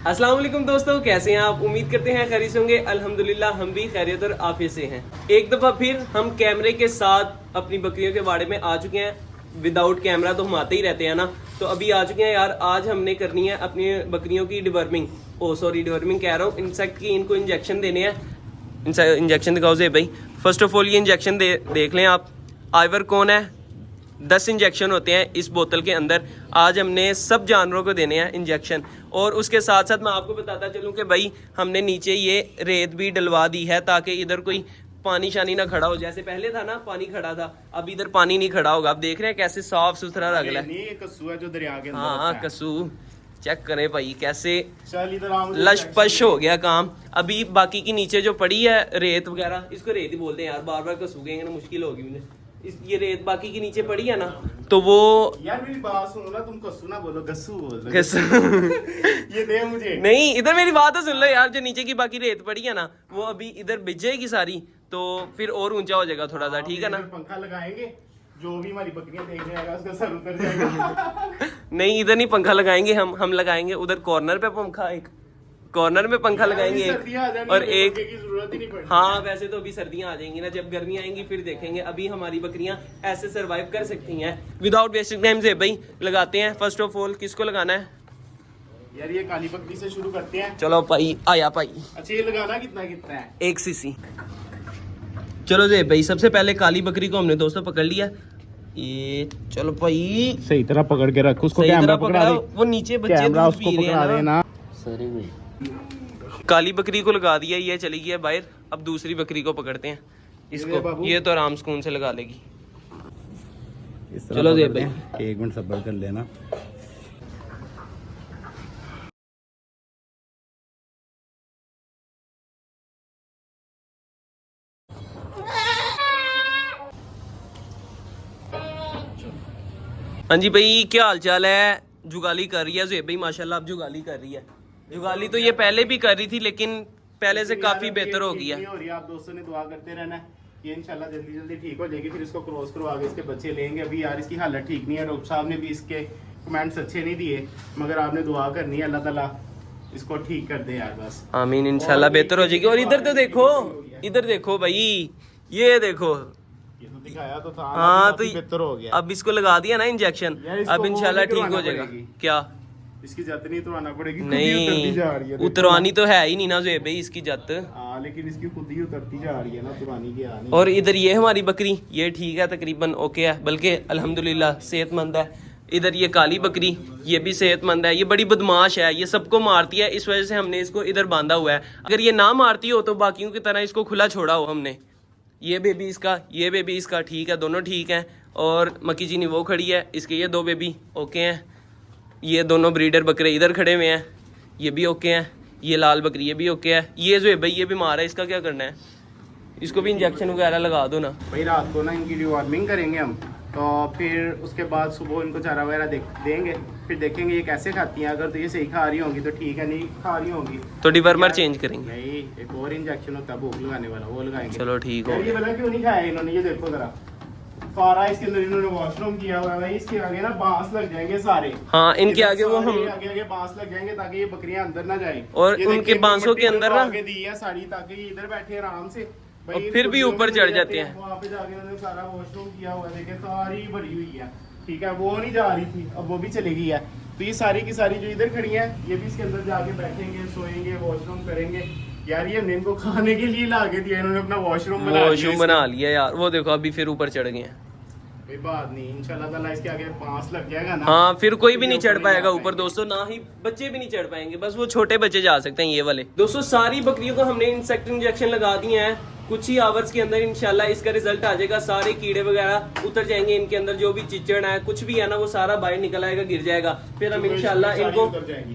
अस्सलाम वालेकुम दोस्तों, कैसे हैं आप? उम्मीद करते हैं खैरियत होंगे। अल्हम्दुलिल्लाह हम भी खैरियत और आफियत से हैं। एक दफ़ा फिर हम कैमरे के साथ अपनी बकरियों के बाड़े में आ चुके हैं। विदाउट कैमरा तो हम आते ही रहते हैं ना, तो अभी आ चुके हैं यार। आज हमने करनी है अपनी बकरियों की डिवर्मिंग, डिवर्मिंग कह रहा हूँ, इंसेक्ट की इनको इंजेक्शन देने हैं। इंजेक्शन दिखाओ जे भाई। फर्स्ट ऑफ ऑल ये इंजेक्शन देख लें आप। आइवर कौन है, 10 इंजेक्शन होते हैं इस बोतल के अंदर। आज हमने सब जानवरों को देने हैं इंजेक्शन। और उसके साथ साथ मैं आपको बताता चलूं कि भाई हमने नीचे ये रेत भी डलवा दी है ताकि इधर कोई पानी शानी ना खड़ा हो। जैसे पहले था ना पानी खड़ा था, अब इधर पानी नहीं खड़ा होगा। अब देख रहे हैं कैसे साफ सुथरा लग रहा है। ये कस्सू है जो दरिया के अंदर हाँ कसूं चेक करें भाई कैसे चल इधर आओ। लश पश हो गया काम। अभी बाकी की नीचे जो पड़ी है रेत वगैरह, इसको रेत ही बोलते हैं यार, बार बार कसूं कहेंगे ना मुश्किल होगी मुझे। ये रेत बाकी की नीचे पड़ी है ना, तो वो यार मेरी बात सुनो ना, तुम कस्सू ना बोलो, गस्सू बोलो। ये दे मुझे नहीं, इधर मेरी बात तो सुन लो यार। जो नीचे की बाकी रेत पड़ी है ना, वो अभी इधर बिछ जाएगी सारी, तो फिर और ऊंचा हो जाएगा थोड़ा सा, ठीक है ना। पंखा लगाएंगे, जो भी हमारी बकरियां देखने आएगा उसका सर उतर जाएगा। नहीं इधर नहीं पंखा लगाएंगे हम लगाएंगे उधर कॉर्नर पे पंखा, एक कॉर्नर में पंखा लगाएंगे और एक की जरूरत ही नहीं पड़ती। हाँ वैसे तो अभी सर्दियां आ जाएंगी ना, जब गर्मी आएंगी फिर देखेंगे। अभी हमारी बकरियां ऐसे सरवाइव कर सकती हैं विदाउट वेस्टिंग टाइम। से भाई लगाते हैं। फर्स्ट ऑफ ऑल किसको लगाना है यार? ये काली बकरी से शुरू करते हैं। चलो भाई, आया भाई। अच्छा ये लगाना कितना कितना है? 1 सीसी। चलो जे भाई, सबसे पहले काली बकरी को हमने दोस्तों पकड़ लिया। ये चलो भाई सही तरह पकड़ के रख उसको, सही कैमरा तरह पकड़ा दे। वो नीचे बच्चे कैमरा दूध उसको पी रहे पकड़ा हैं देना। सॉरी भाई। काली बकरी को लगा दिया, ये चली गई है बाहर। अब दूसरी बकरी को पकड़ते हैं इसको। ये तो आराम सुकून से लगा लेगी। चलो जेब भाई 1 मिनट सब्र कर लेना। हाँ जी भाई, क्या हाल चाल है? जुगाली कर रही है जेब भाई माशाल्लाह। अब जुगाली कर रही है। जुगाली तो ये पहले भी कर रही थी, लेकिन पहले से काफी बेहतर हो गई है। आप दोस्तों ने दुआ करते रहना है, ये इंशाल्लाह जल्दी जल्दी ठीक हो जाएगी। फिर इसको क्रॉस करवा के इसके बच्चे लेंगे। अभी यार इसकी हालत ठीक नहीं है, डॉक्टर साहब ने भी इसके कमेंट्स अच्छे नहीं दिए, मगर आपने दुआ करनी है, अल्लाह ताला इसको ठीक कर दे यार बस। आमीन, इंशाल्लाह बेहतर हो जाएगी। और इधर तो देखो, इधर देखो भाई, ये देखो, ये तो दिखाया तो था। हाँ तो बेहतर हो गया। अब इसको लगा दिया ना इंजेक्शन, अब इंशाल्लाह ठीक हो जाएगा। क्या इसकी जत नहीं उतरवाना पड़ेगी? नहीं जा रही है, उतरवानी तो है ही नहीं ना जेब भाई इसकी जत। हाँ लेकिन इसकी खुद ही उतरती जा रही है ना, पुरानी की आने। और इधर ये हमारी बकरी, ये ठीक है तकरीबन ओके है, बल्कि अल्हम्दुलिल्लाह सेहतमंद है। इधर ये काली बकरी, ये भी सेहतमंद है। ये बड़ी बदमाश है, ये सबको मारती है, इस वजह से हमने इसको इधर बांधा हुआ है। अगर ये ना मारती हो तो बाकियों की तरह इसको खुला छोड़ा हो हमने। ये बेबी इसका, ये बेबी इसका, ठीक है, दोनों ठीक हैं। और मक्की चीनी वो खड़ी है, इसके ये 2 बेबी ओके हैं। ये दोनों ब्रीडर बकरे इधर खड़े हुए हैं, ये भी ओके हैं। ये लाल बकरी ये भी ओके है। ये जो है भाई ये बीमार है, इसका क्या करना है? इसको भी इंजेक्शन वगैरह लगा दो ना भाई। रात को ना इनकी डिवॉर्मिंग करेंगे हम, तो फिर उसके बाद सुबह इनको चारा वगैरह देंगे, फिर देखेंगे ये कैसे खाती हैं। अगर तो ये सही खा रही होंगी तो ठीक है, नहीं खा रही होंगी तो डिवर्मर चेंज करेंगे। नहीं, एक और इंजेक्शन होता है भूख लगाने वाला, वो लगाएंगे। चलो ठीक हो। ये वाला क्यों नहीं खाया इन्होंने? ये देखो जरा, सारा इसके अंदर इन्होंने वॉशरूम किया हुआ है भाई। इसके आगे ना बांस लग जाएंगे सारे। हाँ इनके आगे वो हम आगे बांस लग जाएंगे ताकि ये बकरियां अंदर ना जाए। और उनके बांसों के अंदर ना आगे दी है साड़ी, ताकि ये इधर बैठे आराम से। और फिर भी ऊपर चढ़ जाते हैं। वहाँ पे जाके उन्होंने सारा वॉशरूम किया हुआ है, देखे सारी भरी हुई है, ठीक है। वो नहीं जा रही थी, अब वो भी चली गई है। तो ये सारी की सारी जो इधर खड़ी है, ये भी इसके अंदर जाके बैठेंगे, सोएंगे, वॉशरूम करेंगे। यार ये हमने इनको खाने के लिए ला के दिया, इन्होंने अपना वॉशरूम बना लिया यार। वो देखो अभी फिर ऊपर चढ़ गए हैं। कोई बात नहीं, इंशाल्लाह ताला इसके आगे बांस लग जाएगा ना। हाँ फिर कोई भी नहीं चढ़ पाएगा ऊपर दोस्तों, ना ही बच्चे भी नहीं चढ़ पाएंगे, बस वो छोटे बच्चे जा सकते हैं ये वाले। दोस्तों सारी बकरियों को हमने इंसेक्ट इंजेक्शन लगा दिए हैं। कुछ ही आवर्स के अंदर इंशाल्लाह इसका रिजल्ट आ जाएगा। सारे कीड़े वगैरह उतर जाएंगे इनके अंदर, जो भी चिचड़ है कुछ भी है ना वो सारा बाहर निकल आएगा, गिर जाएगा। फिर हम इंशाल्लाह इनको,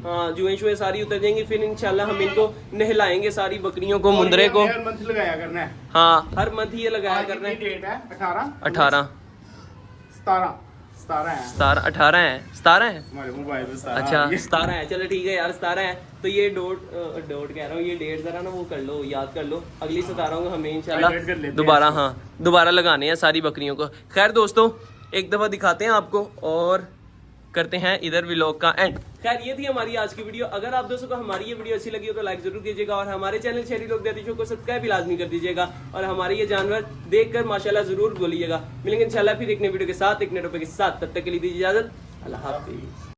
हाँ जुएं शुएं सारी उतर जाएंगी। फिर इंशाल्लाह हम इनको नहलाएंगे सारी बकरियों को, मुंदरे को। हर मंथ लगाया करना है। हाँ हर मंथ ये लगाया करना है। डेट है 18 18 17 है। 18 है, 17 है हमारे मोबाइल पे 17। अच्छा 17 है, चलो ठीक है यार 17 है। तो ये डॉट कह रहा हूँ, ये डेट जरा ना वो कर लो, याद कर लो। अगली 17 को हमें इंशाल्लाह दोबारा, हाँ दोबारा लगाने हैं सारी बकरियों को। खैर दोस्तों एक दफ़ा दिखाते हैं आपको और करते हैं इधर व्लॉग का एंड। खैर ये थी हमारी आज की वीडियो। अगर आप दोस्तों को हमारी ये वीडियो अच्छी लगी हो तो लाइक जरूर कीजिएगा और हमारे चैनल शहरी लोग देती शो को सब्सक्राइब भी लाजमी कर दीजिएगा और हमारे ये जानवर देखकर माशाल्लाह जरूर बोलिएगा। मिलेंगे इंशाल्लाह फिर एक नई वीडियो के साथ, एक नए टॉपिक के साथ। तब तक के लिए दीजिए इजाजत। अल्लाह हाफिज।